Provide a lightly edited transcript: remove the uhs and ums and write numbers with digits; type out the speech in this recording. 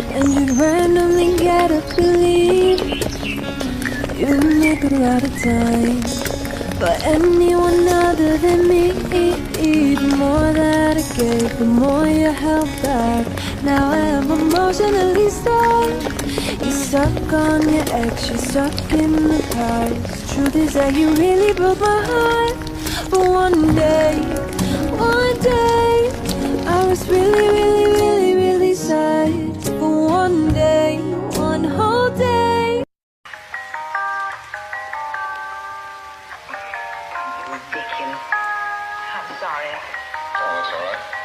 And you'd randomly get up to leave. You'd make a lot of time for anyone other than me. The more that I gave, the more you held back. Now I'm emotionally stuck. You're stuck on your ex, you're stuck in the past. Truth is that you really broke my heart. But one day, I was really sad. For one day, one whole day. Ridiculous. I'm sorry. Oh, that's all right.